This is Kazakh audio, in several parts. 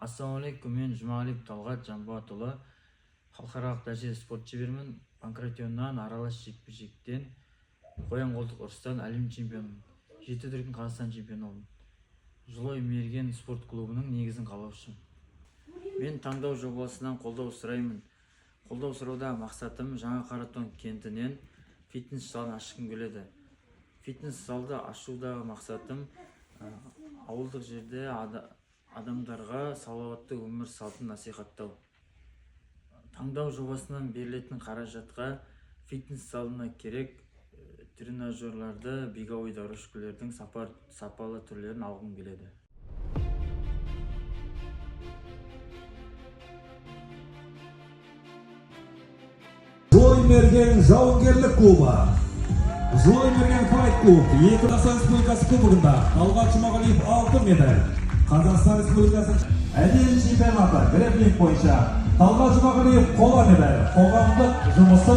Assalamualaikum, мен Жұмағалиев Талғат Жанболатұлы. Халықаралық дәрежелі спорт шеберімін. Панкратионнан аралас жекпе-жектен, қоян қолтық ұрыстан әлем чемпионымын. 7 дүркін Қазақстан чемпионы болдым. Жылой мерген спорт клубының негізін қалаушымын. Мен таңдау жобасынан қолдау сұраймын. Қолдау сұрауда мақсатым жаңа Қаратон кентінен фитнес залын ашқым келеді. Фитнес залды ашудағы мақсатым ауылдық жерде адамдарға салауатты өмір салтын насихаттау. Таңдау жобасынан берілетін қаражатқа фитнес залына керек тренажерларды, беговой дорожкалардың сапалы түрлерін алғым келеді. Жылой мерген жауынгерлік клубы. Жылой мерген файт клуб. Қазақстан Республикасы кубогында Талғат Жұмағалиев алтын медаль. Қазақстан Республикасы әлем чемпионаты грэпплинг бойынша Талғат Жұмағалиев қола медаль. Қоғамдық жұмысы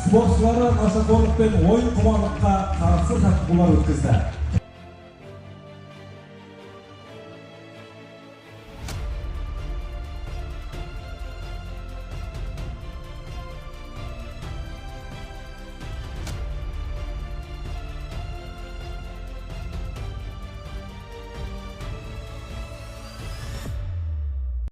спортшылары нашақорлық пен ойын құмарлыққа қарсы жаттығулар өткізді.